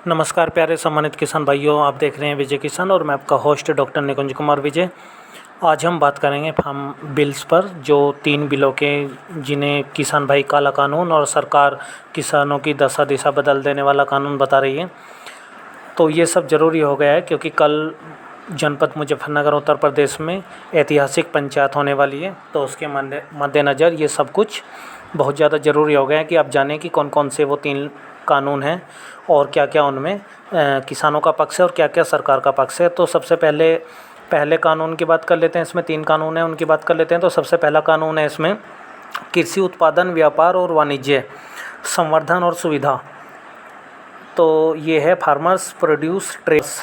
नमस्कार प्यारे सम्मानित किसान भाइयों, आप देख रहे हैं विजय किसान और मैं आपका होस्ट डॉक्टर निकुंज कुमार विजय। आज हम बात करेंगे फार्म बिल्स पर, जो 3 बिलों के जिन्हें किसान भाई काला कानून और सरकार किसानों की दशा दिशा बदल देने वाला कानून बता रही है। तो ये सब ज़रूरी हो गया है क्योंकि कल जनपद मुजफ्फरनगर उत्तर प्रदेश में ऐतिहासिक पंचायत होने वाली है। तो उसके मद्देनज़र ये सब कुछ बहुत ज़्यादा ज़रूरी हो गया है कि आप जानें कि कौन कौन से वो 3 कानून हैं और क्या क्या उनमें किसानों का पक्ष है और क्या क्या सरकार का पक्ष है। तो सबसे पहले कानून की बात कर लेते हैं। इसमें 3 कानून हैं, उनकी बात कर लेते हैं। तो सबसे पहला कानून है इसमें कृषि उत्पादन, व्यापार और वाणिज्य, संवर्धन और सुविधा। तो ये है farmers produce trades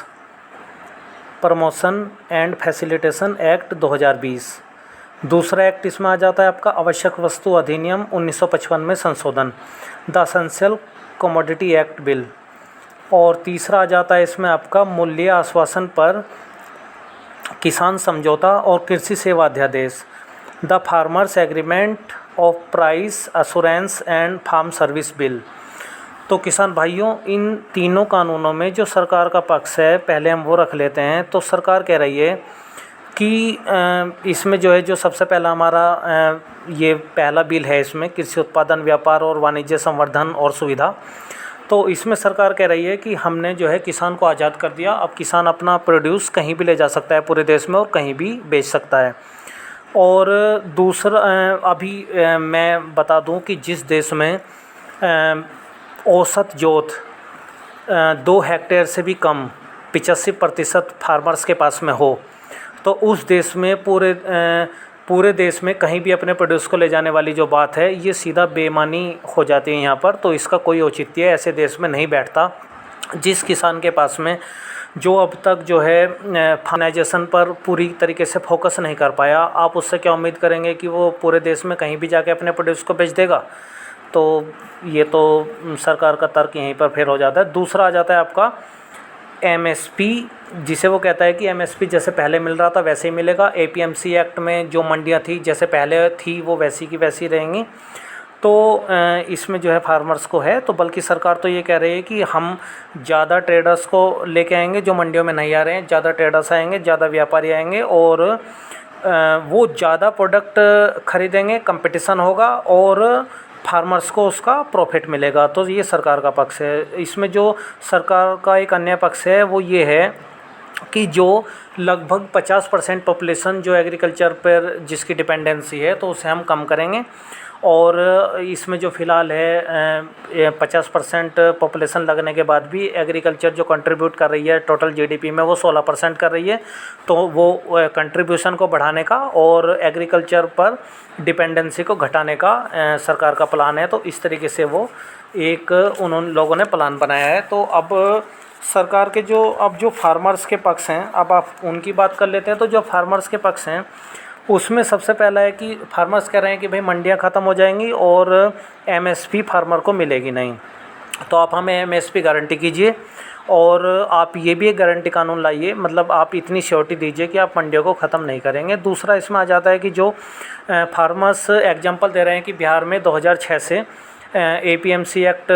promotion and facilitation act 2020। दूसरा एक्ट इसमें आ जाता है आपका आवश्यक वस्तु अधिनियम 1955 में संशोधन, the essential commodity act bill. और तीसरा आ जाता है इसमें आपका मूल्य आश्वासन पर किसान समझौता और कृषि सेवा अध्यादेश, the farmers agreement of price assurance and farm service bill. तो किसान भाइयों, इन तीनों कानूनों में जो सरकार का पक्ष है पहले हम वो रख लेते हैं। तो सरकार कह रही है कि इसमें जो है, जो सबसे पहला हमारा ये पहला बिल है, इसमें कृषि उत्पादन, व्यापार और वाणिज्य, संवर्धन और सुविधा। तो इसमें सरकार कह रही है कि हमने जो है किसान को आज़ाद कर दिया। अब किसान अपना प्रोड्यूस कहीं भी ले जा सकता है पूरे देश में और कहीं भी बेच सकता है। और दूसरा अभी मैं बता दूं कि जिस देश में औसत जोत 2 हेक्टेयर से भी कम 85% फार्मर्स के पास में हो, तो उस देश में पूरे देश में कहीं भी अपने प्रोड्यूस को ले जाने वाली जो बात है, ये सीधा बेईमानी हो जाती है यहाँ पर। तो इसका कोई औचित्य ऐसे देश में नहीं बैठता। जिस किसान के पास में जो अब तक जो है फार्मेनाइजेशन पर पूरी तरीके से फोकस नहीं कर पाया, आप उससे क्या उम्मीद करेंगे कि वो पूरे देश में कहीं भी जाके अपने प्रोड्यूस को बेच देगा? तो ये तो सरकार का तर्क यहीं पर फेल हो जाता है। दूसरा आ जाता है आपका एमएसपी, जिसे वो कहता है कि एमएसपी जैसे पहले मिल रहा था वैसे ही मिलेगा। एपीएमसी एक्ट में जो मंडियां थी जैसे पहले थी वो वैसी की वैसी रहेंगी। तो इसमें जो है फार्मर्स को है, तो बल्कि सरकार तो ये कह रही है कि हम ज़्यादा ट्रेडर्स को लेके आएंगे जो मंडियों में नहीं आ रहे हैं। ज़्यादा ट्रेडर्स आएंगे, ज़्यादा व्यापारी आएंगे और वो ज़्यादा प्रोडक्ट खरीदेंगे, कंपटीशन होगा और फार्मर्स को उसका प्रॉफिट मिलेगा। तो ये सरकार का पक्ष है। इसमें जो सरकार का एक अन्य पक्ष है वो ये है कि जो लगभग 50% पॉपुलेशन जो एग्रीकल्चर पर जिसकी डिपेंडेंसी है, तो उसे हम कम करेंगे। और इसमें जो फ़िलहाल है 50% पॉपुलेशन लगने के बाद भी एग्रीकल्चर जो कंट्रीब्यूट कर रही है टोटल जीडीपी में, वो 16% कर रही है। तो वो कंट्रीब्यूशन को बढ़ाने का और एग्रीकल्चर पर डिपेंडेंसी को घटाने का सरकार का प्लान है। तो इस तरीके से वो एक उन्होंने लोगों ने प्लान बनाया है। तो अब सरकार के जो फार्मर्स के पक्ष हैं, अब आप उनकी बात कर लेते हैं। तो जो फार्मर्स के पक्ष हैं उसमें सबसे पहला है कि फार्मर्स कह रहे हैं कि भाई मंडियां ख़त्म हो जाएंगी और एमएसपी फार्मर को मिलेगी नहीं। तो आप हमें एमएसपी गारंटी कीजिए और आप ये भी एक गारंटी कानून लाइए, मतलब आप इतनी श्योरिटी दीजिए कि आप मंडियों को ख़त्म नहीं करेंगे। दूसरा इसमें आ जाता है कि जो फार्मर्स एग्जांपल दे रहे हैं कि बिहार में 2006 से एपीएमसी एक्ट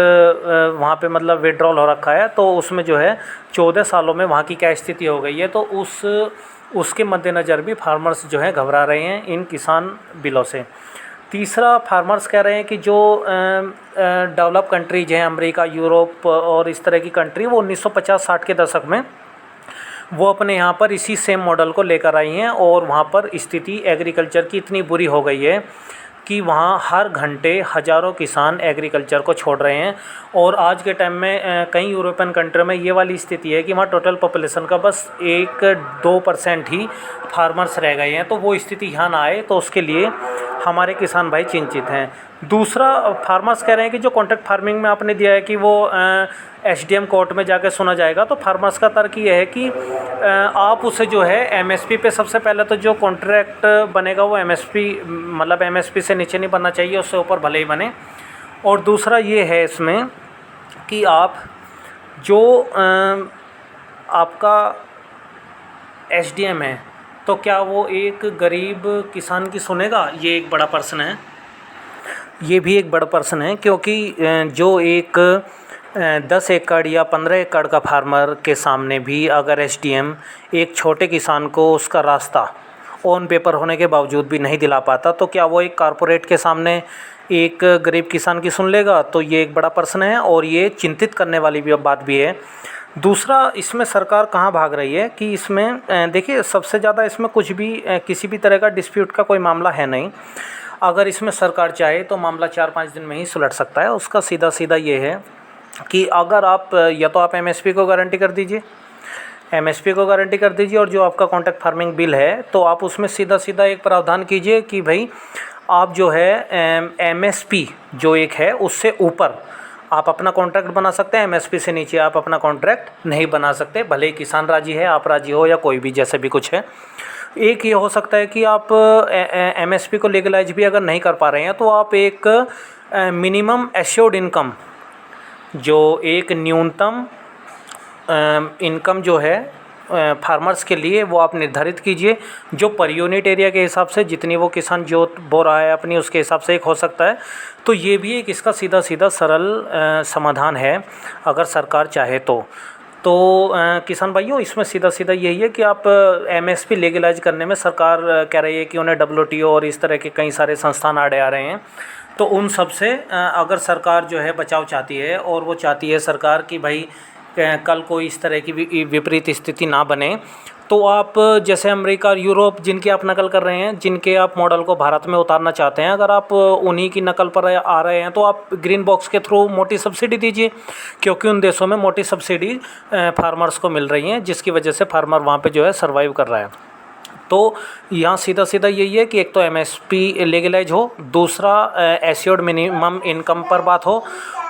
वहाँ पे मतलब विड्रॉल हो रखा है। तो उसमें जो है 14 सालों में वहाँ की क्या स्थिति हो गई है, तो उसके मद्देनज़र भी फार्मर्स जो है घबरा रहे हैं इन किसान बिलों से। तीसरा, फार्मर्स कह रहे हैं कि जो डेवलप कंट्रीज हैं, अमेरिका, यूरोप और इस तरह की कंट्री, वो 1950-60 के दशक में वो अपने यहाँ पर इसी सेम मॉडल को लेकर आई हैं और वहाँ पर स्थिति एग्रीकल्चर की इतनी बुरी हो गई है कि वहाँ हर घंटे हज़ारों किसान एग्रीकल्चर को छोड़ रहे हैं। और आज के टाइम में कई यूरोपियन कंट्री में ये वाली स्थिति है कि वहाँ टोटल पॉपुलेशन का बस 1-2% ही फार्मर्स रह गए हैं। तो वो स्थिति यहाँ ना आए, तो उसके लिए हमारे किसान भाई चिंतित हैं। दूसरा, फार्मर्स कह रहे हैं कि जो कॉन्ट्रैक्ट फार्मिंग में आपने दिया है कि वो एसडीएम कोर्ट में जाके सुना जाएगा। तो फार्मर्स का तर्क ये है कि आप उसे जो है एमएसपी पे, सबसे पहले तो जो कॉन्ट्रैक्ट बनेगा वो एमएसपी मतलब एमएसपी से नीचे नहीं बनना चाहिए, उससे ऊपर भले ही बने। और दूसरा ये है इसमें कि आप जो आपका एसडीएम है, तो क्या वो एक गरीब किसान की सुनेगा? ये एक बड़ा प्रश्न है। ये भी एक बड़ा प्रश्न है क्योंकि जो एक 10 एकड़ या 15 एकड़ का फार्मर के सामने भी अगर एसडीएम एक छोटे किसान को उसका रास्ता ऑन पेपर होने के बावजूद भी नहीं दिला पाता, तो क्या वो एक कारपोरेट के सामने एक गरीब किसान की सुन लेगा? तो ये एक बड़ा प्रश्न है और ये चिंतित करने वाली भी बात भी है। दूसरा, इसमें सरकार कहाँ भाग रही है कि इसमें देखिए, सबसे ज़्यादा इसमें कुछ भी किसी भी तरह का डिस्प्यूट का कोई मामला है नहीं। अगर इसमें सरकार चाहे तो मामला 4-5 दिन में ही सुलझ सकता है। उसका सीधा सीधा ये है कि अगर आप या तो आप एमएसपी को गारंटी कर दीजिए, एमएसपी को गारंटी कर दीजिए, और जो आपका कॉन्ट्रैक्ट फार्मिंग बिल है तो आप उसमें सीधा सीधा एक प्रावधान कीजिए कि भाई आप जो है एमएसपी जो एक है उससे ऊपर आप अपना कॉन्ट्रैक्ट बना सकते हैं, एमएसपी से नीचे आप अपना कॉन्ट्रैक्ट नहीं बना सकते, भले ही किसान राजी है, आप राजी हो या कोई भी जैसे भी कुछ है। एक ये हो सकता है कि आप एमएसपी को लीगलाइज भी अगर नहीं कर पा रहे हैं तो आप एक मिनिमम एश्योर्ड इनकम, जो एक न्यूनतम इनकम जो है फार्मर्स के लिए, वो आप निर्धारित कीजिए, जो पर यूनिट एरिया के हिसाब से जितनी वो किसान जोत बो रहा है अपनी, उसके हिसाब से एक हो सकता है। तो ये भी एक इसका सीधा सीधा सरल समाधान है अगर सरकार चाहे तो। किसान भाइयों, इसमें सीधा सीधा यही है कि आप एमएसपी लीगलाइज करने में सरकार कह रही है कि उन्हें डब्ल्यूटीओ और इस तरह के कई सारे संस्थान आड़े आ रहे हैं, तो उन सब से अगर सरकार जो है बचाव चाहती है, और वो चाहती है सरकार कि भाई कल को इस तरह की विपरीत स्थिति ना बने, तो आप जैसे अमेरिका और यूरोप जिनकी आप नकल कर रहे हैं, जिनके आप मॉडल को भारत में उतारना चाहते हैं, अगर आप उन्हीं की नकल पर आ रहे हैं तो आप ग्रीन बॉक्स के थ्रू मोटी सब्सिडी दीजिए, क्योंकि उन देशों में मोटी सब्सिडी फार्मर्स को मिल रही हैं, जिसकी वजह से फार्मर वहाँ पे जो है सर्वाइव कर रहा है। तो यहाँ सीधा सीधा यही है कि एक तो एमएसपी लीगलाइज हो, दूसरा एश्योर्ड मिनिमम इनकम पर बात हो,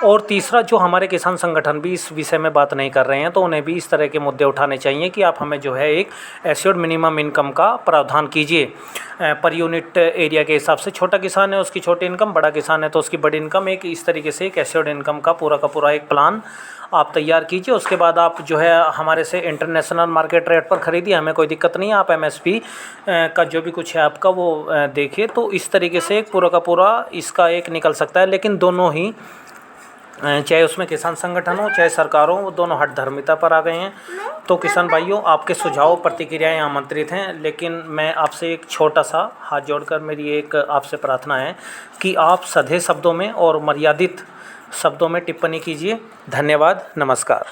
और तीसरा जो हमारे किसान संगठन भी इस विषय में बात नहीं कर रहे हैं तो उन्हें भी इस तरह के मुद्दे उठाने चाहिए कि आप हमें जो है एक एश्योर्ड मिनिमम इनकम का प्रावधान कीजिए पर यूनिट एरिया के हिसाब से। छोटा किसान है उसकी छोटी इनकम, बड़ा किसान है तो उसकी बड़ी इनकम, एक इस तरीके से एक एश्योर्ड इनकम का पूरा एक प्लान आप तैयार कीजिए। उसके बाद आप जो है हमारे से इंटरनेशनल मार्केट रेट पर ख़रीदिए, हमें कोई दिक्कत नहीं है। आप एमएसपी का जो भी कुछ है आपका वो देखिए। तो इस तरीके से एक पूरा का पूरा इसका एक निकल सकता है। लेकिन दोनों ही, चाहे उसमें किसान संगठन हो चाहे सरकार हो, वो दोनों हठधर्मिता पर आ गए हैं। तो किसान भाइयों, आपके सुझाव प्रतिक्रियाएं आमंत्रित हैं, लेकिन मैं आपसे एक छोटा सा हाथ जोड़कर मेरी एक आपसे प्रार्थना है कि आप सधे शब्दों में और मर्यादित शब्दों में टिप्पणी कीजिए। धन्यवाद, नमस्कार।